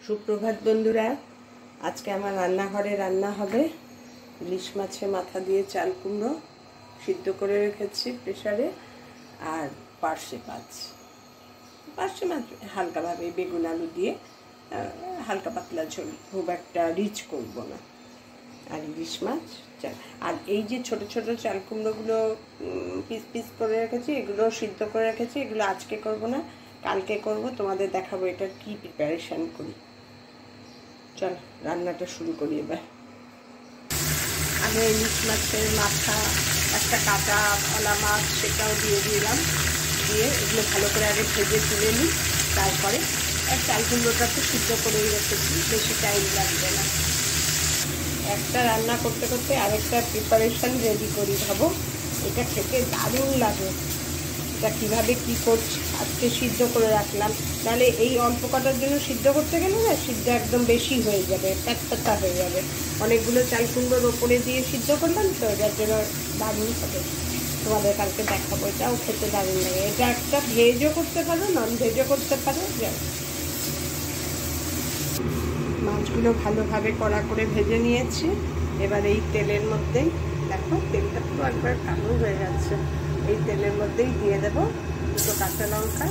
সুপ্রভাত বন্ধুরা, আজকে আমার রান্নাঘরে রান্না হবে ইলিশ মাছের মাথা দিয়ে চাল কুমড়ো সিদ্ধ করে রেখেছি প্রেসারে, আর পার্শে মাছ হালকাভাবে বেগুন আলু দিয়ে হালকা পাতলা ঝোল, খুব একটা রিচ করব না। আর ইলিশ মাছ চাল, আর এই যে ছোট ছোট চাল কুমড়োগুলো পিস পিস করে রেখেছি, এগুলো সিদ্ধ করে রেখেছি। এগুলো আজকে করব না, কালকে করব, তোমাদের দেখাবো এটার কি প্রিপারেশান করি। চল রান্নাটা শুরু করি। এবার আগে ইলিশ মাছের মাথা, একটা কাটা ফলা মাছ, সেটাও দিয়ে দিলাম। দিয়ে এগুলো ভালো করে আগে ভেজে তুলে নিই, তারপরে আর চাল কুমড়োটা তো সিদ্ধ করেই রেখেছি, বেশি টাইম লাগবে না। একটা রান্না করতে করতে আরেকটা প্রিপারেশান রেডি করি, ভাবো এটা খেতে দারুণ লাগে। এটা কীভাবে কী করছি, আজকে সিদ্ধ করে রাখলাম, নাহলে এই অল্প কটার জন্য সিদ্ধ করতে গেলে না সিদ্ধ একদম বেশি হয়ে যাবে, প্যাচপ্যাচা হয়ে যাবে। অনেকগুলো চাল কুমড়োর ওপরে দিয়ে সিদ্ধ করলাম তো, এটার জন্য দারুণ হবে। তোমাদের কালকে দেখাবো, এটাও খেতে দারুণ লাগে। এটা একটা ভেজও করতে পারো, নন ভেজও করতে পারো। মাছগুলো ভালোভাবে কড়া করে ভেজে নিয়েছি। এবার এই তেলের মধ্যেই, দেখো তেলটা পুরো একবার কালো হয়ে যাচ্ছে, এই তেলের মধ্যেই দিয়ে দেবো দুটো কাঁচা লঙ্কা,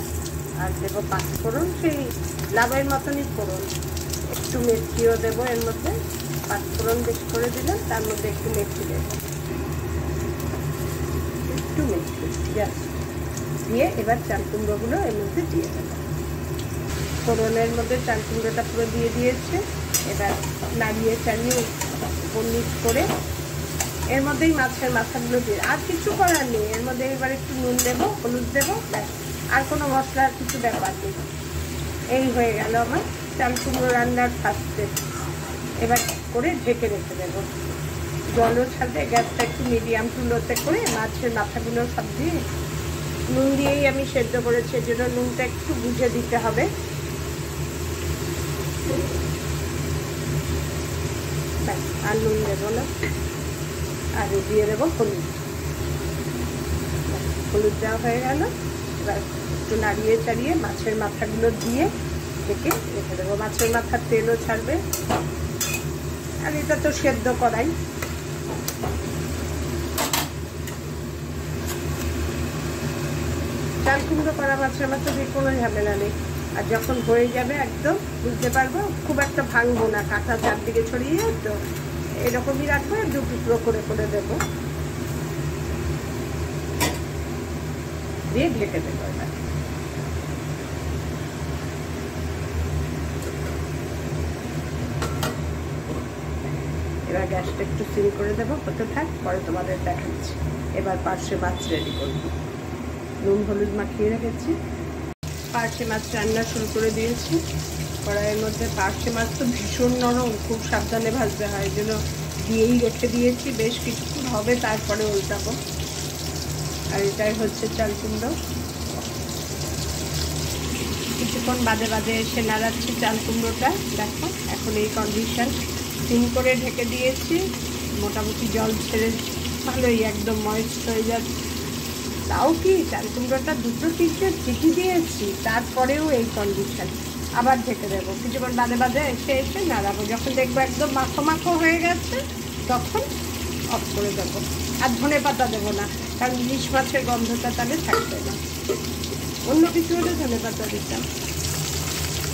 আর দেবো পাঁচফোড়ন, সেই লাভের মতনই ফোড়ন। একটু মেথিও দেবো এর মধ্যে, পাঁচফোড়ন বেশি করে দিলাম, তার মধ্যে একটু মেথি দেবো, একটু মেথি জাস্ট দিয়ে এবার চাল কুমড়োগুলো এর মধ্যে দিয়ে দেবো। ফোড়নের মধ্যে চাল কুমড়োটা পুরো দিয়ে দিয়েছে। এবার নাড়িয়ে চালিয়ে পনির করে এর মধ্যেই মাছের মাথাগুলো দিয়ে, আর কিছু করার নেই। এর মধ্যে এবার একটু নুন দেবো, হলুদ দেবো, ব্যাস, আর কোনো মশলার কিছু ব্যাপার নেই। এই হয়ে গেল আমার চাল কুমড়ো রান্নার ফার্স্টে। এবার করে ঢেকে রেখে দেবো। জলও ছাড়বে, গ্যাসটা একটু মিডিয়াম টু লোতে করে মাছের মাথাগুলো সব দিয়ে নুন দিয়েই আমি সেদ্ধ করেছি, এর জন্য নুনটা একটু বুঝে দিতে হবে। আর নুন দেবো না, আর দিয়ে দেবো হলুদ। হলুদ দেওয়া হয়ে গেল। এবার একটু নাড়িয়ে চাড়িয়ে মাছের মাথাগুলো দিয়ে ঢেকে রেখে দেবো। মাছের মাথার তেলও ছাড়বে, আর এটা তো সেদ্ধ করাই। চাল কুমড়ো করা মাছের মাথা দিয়ে কোনো ঝামেলা নেই। আর যখন হয়ে যাবে একদম বুঝতে পারবো, খুব একটা ভাঙবো না, কাঁটা চারদিকে ছড়িয়ে তো এরকমই রাখবো, দু টুকরো করে করে দেবো, দিয়ে ঢেকে দেবো। এবার গ্যাসটা একটু সিম করে দেবো, হতে থাক, পরে তোমাদের দেখাচ্ছি। এবার পার্শে মাছ রেডি করবো। নুন হলুদ মাখিয়ে রেখেছি, পার্শে মাছ রান্না শুরু করে দিয়েছি। কড়াইয়ের মধ্যে পার্শে মাছ তো ভীষণ নরম, খুব সাবধানে ভাজতে হয়, এই জন্য দিয়েই রেখে দিয়েছি। বেশ কিছুক্ষণ হবে, তারপরে উল্টাবো। আর এটাই হচ্ছে চাল কুমড়ো। কিছুক্ষণ বাদে বাদে এসে নাড়াচ্ছি চাল কুমড়োটা। দেখো এখন এই কন্ডিশন, সিম করে ঢেকে দিয়েছি, মোটামুটি জল ছেড়ে ভালোই একদম ময়েস্ট হয়ে যাচ্ছে। তাও কি চাল কুমড়োটা দুটো তিনটে চিঠি দিয়েছি, তারপরেও এই কন্ডিশন। আবার ঢেকে দেবো, কিছুক্ষণ বাদে বাদে এসে নাড়াবো। যখন দেখবো একদম মাখো মাখো হয়ে গেছে, তখন অফ করে দেবো। আর ধনে পাতা দেবো না, কারণ ইলিশ মাছের গন্ধটা তাহলে থাকবে না। অন্য কিছু হলে ধনে পাতা দিতাম।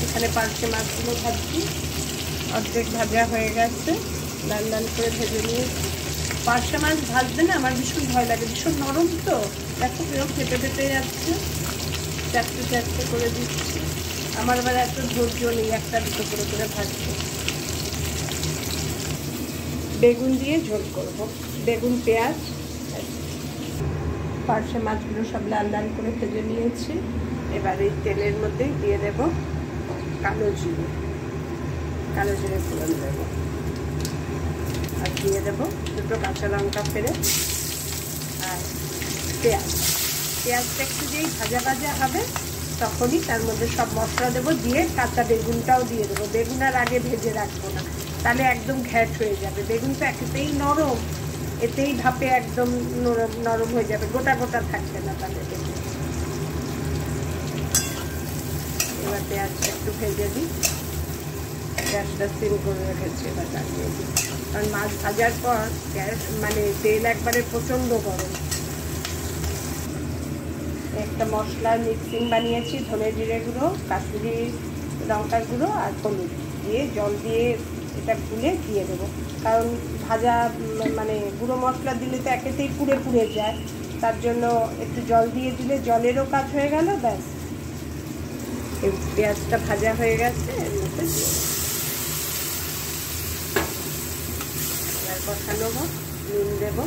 এখানে পার্শে মাছগুলো ভাজছি, অর্ধেক ভাজা হয়ে গেছে, লাল লাল করে ভেজে নিয়েছি। পার্শে মাছ ভাজবে না আমার ভীষণ ভয় লাগে, ভীষণ নরম তো, দেখো কিরকম ফেটে ফেটে যাচ্ছে। চারটে চারটে করে দিচ্ছি, আমার আবার এত ধৈর্য নেই একটা দুটো করে করে ভাজছে। বেগুন দিয়ে ঝোল করব, বেগুন পেঁয়াজ। পার্শে মাছগুলো সব লাল লাল করে ভেজে নিয়েছি। এবার এই তেলের মধ্যেই দিয়ে দেব কালো জিরে ফোড়ন দেবো, আর দিয়ে দেবো দুটো কাঁচা লঙ্কা ফেলে, আর পেঁয়াজটা একটু যেই ভাজা ভাজা হবে তখনই তার মধ্যে সব মশলা দেবো, দিয়ে কাঁচা বেগুনটাও দিয়ে দেবো। বেগুন আর আগে ভেজে রাখবো না, তাহলে একদম ঘ্যাট হয়ে যাবে। বেগুনটা একেতেই নরম, এতেই ভাপে একদম নরম হয়ে যাবে, গোটা গোটা থাকবে না তাহলে বেগুন। এবার পেঁয়াজটা একটু ভেজে দিই, গ্যাসটা সিম করে রেখেছি, এবার লাগিয়ে দিই। কারণ মাছ ভাজার পর গ্যাস মানে তেল একবারে প্রচণ্ড গরম। একটা মশলার মিক্সিং বানিয়েছি, ধনে জিরে গুঁড়ো, কাশ্মীরি লঙ্কার গুঁড়ো আর হলুদ দিয়ে জল দিয়ে এটা গুলে দিয়ে দেবো। কারণ ভাজা মানে গুঁড়ো মশলা দিলে তো একেতেই পুড়ে পুড়ে যায়, তার জন্য একটু জল দিয়ে দিলে জলেরও কাজ হয়ে গেল। ব্যাস, এই পেঁয়াজটা ভাজা হয়ে গেছে, এর মধ্যে দিয়ে এবার কষা নেবো, নুন দেবো।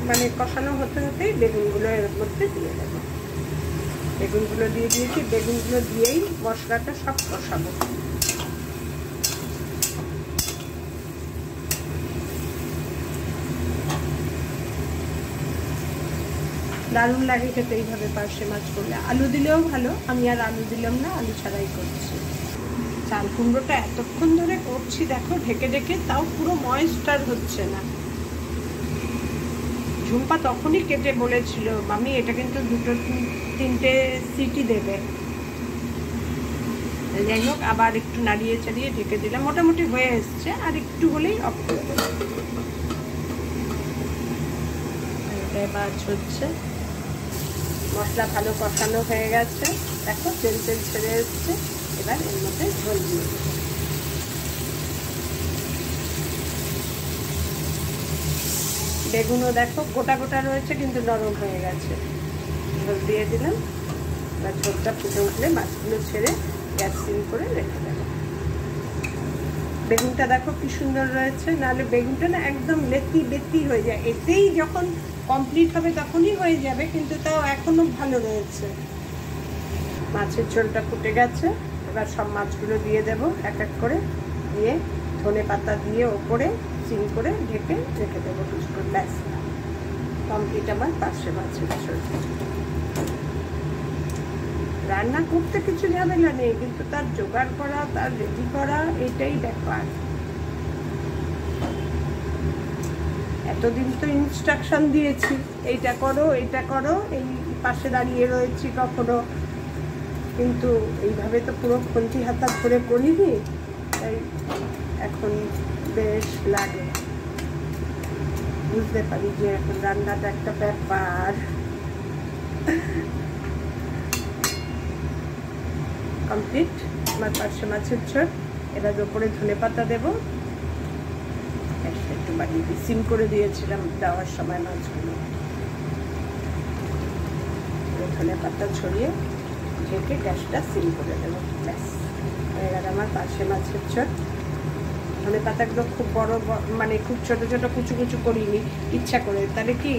মানে কষানো হতে হতেই বেগুনগুলো এর মধ্যে দিয়ে দেবো। বেগুনগুলো দিয়ে দিয়েছি, বেগুনগুলো দিয়েই মশলাটা সব কষাবো। দারুণ লাগে খেতে এইভাবে পার্শে মাছ করলে। আলু দিলেও ভালো, আমি আর আলু দিলাম না, আলু ছাড়াই করছি। চাল কুমড়োটা এতক্ষণ ধরে করছি দেখো, ঢেকে ঢেকে, তাও পুরো ময়েস্টার হচ্ছে না। ঝুম্পা তখনই কেটে বলেছিল, মামি এটা কিন্তু 2-3টে সিটি দেবে। যাই হোক, আবার একটু নাড়িয়ে চাড়িয়ে ঢেকে দিলাম, মোটামুটি হয়ে এসছে, আর একটু হলেই অফ করে দেবো। মাছ হচ্ছে, মশলা ভালো কষানো হয়ে গেছে, দেখো তেল তেল ছেড়ে এসছে। এবার এর মধ্যে ঝোল দিয়ে দেবো। বেগুনও দেখো গোটা গোটা রয়েছে কিন্তু নরম হয়ে গেছে। ঝোল দিয়ে দিলাম। এবার ঝোলটা ফুটে উঠলে মাছগুলো ছেড়ে গ্যাস সিম করে রেখে দেবো। বেগুনটা দেখো কি সুন্দর রয়েছে, নাহলে বেগুনটা না একদম লেতি বেতি হয়ে যায়। এতেই যখন কমপ্লিট হবে তখনই হয়ে যাবে, কিন্তু তাও এখনো ভালো রয়েছে। মাছের ঝোলটা ফুটে গেছে, এবার সব মাছগুলো দিয়ে দেব এক এক করে, দিয়ে ধনে পাতা দিয়ে ওপরে সিম করে ঢেকে রেখে দেবো কিছুক্ষণ। ব্যাস, কমপ্লিট আমার পার্শে মাছের ঝোল। রান্না করতে কিছু ঝামেলা নেই, কিন্তু তার জোগাড় করা, তার রেডি করা, এটাই ব্যাপার। এতদিন তো ইনস্ট্রাকশন দিয়েছি, এইটা করো এইটা করো, এই পাশে দাঁড়িয়ে রয়েছি কখনো, কিন্তু এইভাবে তো পুরো খন্তি হাতা ধরে করিনি, তাই এখন বেশ লাগে, বুঝতে পারি যে এখন রান্নাটা একটা ব্যাপার। কমপ্লিট আমার পার্শে মাছের ঝোল। এবার ওপরে ধনে পাতা দেবো, একটু বাড়িয়ে দিই, সিম করে দিয়েছিলাম দেওয়ার সময় মাছগুলো। ধনে পাতা ছড়িয়ে ঢেকে গ্যাসটা সিম করে দেবো। ব্যাস, হয়ে গেল আমার পার্শে মাছের ঝোল। ধনে পাতাগুলো খুব বড় মানে খুব ছোট ছোট কুচু কুচু করিনি ইচ্ছা করে, তাহলে কি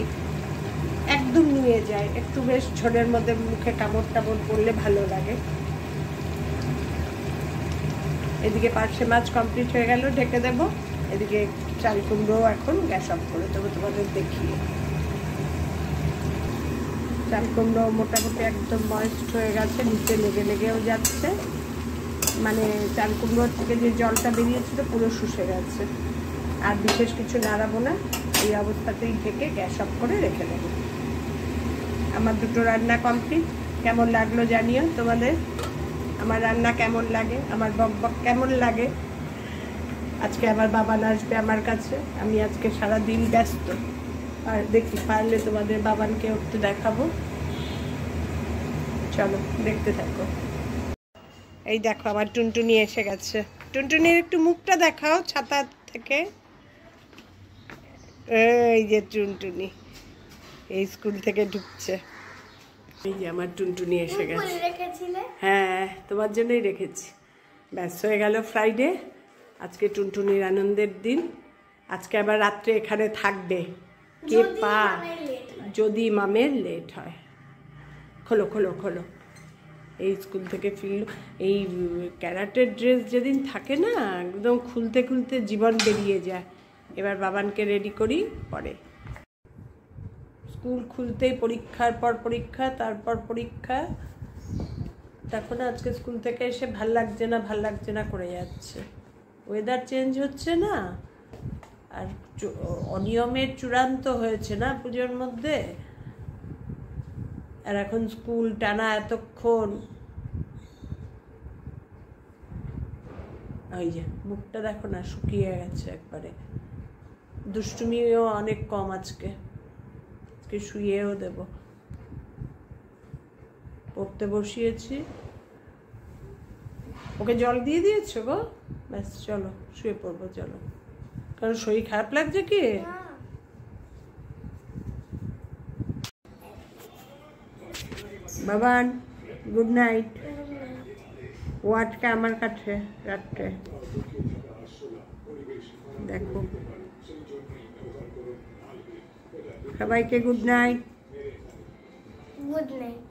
একদম নিয়ে যায়, একটু বেশ ঝোলের মধ্যে মুখে কামড় টামড় পড়লে ভালো লাগে। এদিকে পার্শে মাছ কমপ্লিট হয়ে গেল, ঢেকে দেবো। এদিকে চাল কুমড়ো এখন গ্যাস অফ করে দেবো, তোমাদের দেখিয়ে। চাল কুমড়ো মোটামুটি একদম ময়েস্ট হয়ে গেছে, নিচে লেগে লেগেও যাচ্ছে, মানে চাল কুমড়োর থেকে যে জলটা বেরিয়েছিল পুরো শুষে গেছে। আর বিশেষ কিছু নাড়াবো না, এই অবস্থাতেই ঢেকে গ্যাস অফ করে রেখে দেবো। আমার দুটো রান্না কমপ্লিট। কেমন লাগলো জানিও তোমাদের, আমার রান্না কেমন লাগে, আমার বক বক কেমন লাগে। আজকে আবার বাবান আসবে আমার কাছে, আমি আজকে সারাদিন ব্যস্ত, আর দেখি পারলে তোমাদের বাবানকে একটু দেখাবো। চলো দেখতে থাকো। এই দেখো আমার টুনটুনি এসে গেছে। টুনটুনির একটু মুখটা দেখাও ছাতা থেকে। এই যে টুনটুনি এই স্কুল থেকে ঢুকছে। এই যে আমার টুনটুনি এসে গেছে। হ্যাঁ, তোমার জন্যই রেখেছি। ব্যাস, হয়ে গেল ফ্রাইডে। আজকে টুনটুনির আনন্দের দিন। আজকে আবার রাত্রে এখানে থাকবে। কে পা যদি মামের লেট হয়। খোলো খোলো খোলো। এই স্কুল থেকে ফিরল, এই ক্যারাটের ড্রেস যেদিন থাকে না, একদম খুলতে খুলতে জীবন বেরিয়ে যায়। এবার বাবানকে রেডি করি পরে। স্কুল খুলতেই পরীক্ষার পর পরীক্ষা, তারপর পরীক্ষা। তখন আজকে স্কুল থেকে এসে ভাল লাগছে না করে যাচ্ছে। ওয়েদার চেঞ্জ হচ্ছে না, আর অনিয়মের চূড়ান্ত হয়েছে না পুজোর মধ্যে। আর এখন স্কুল টানা এতক্ষণ, ওই যে মুখটা দেখো না, শুকিয়ে গেছে একবারে। দুষ্টুমিও অনেক কম আজকে, আজকে শুয়েও দেব। পড়তে বসিয়েছি, ওকে জল দিয়ে দিয়েছো গো? ব্যাস চলো শুয়ে পড়বো, চলো। কারণ শরীর খারাপ লাগছে কি? Baban good night. ও আজকে আমার কাছে রাত্রে, দেখো। সবাইকে গুড নাইট। Good night.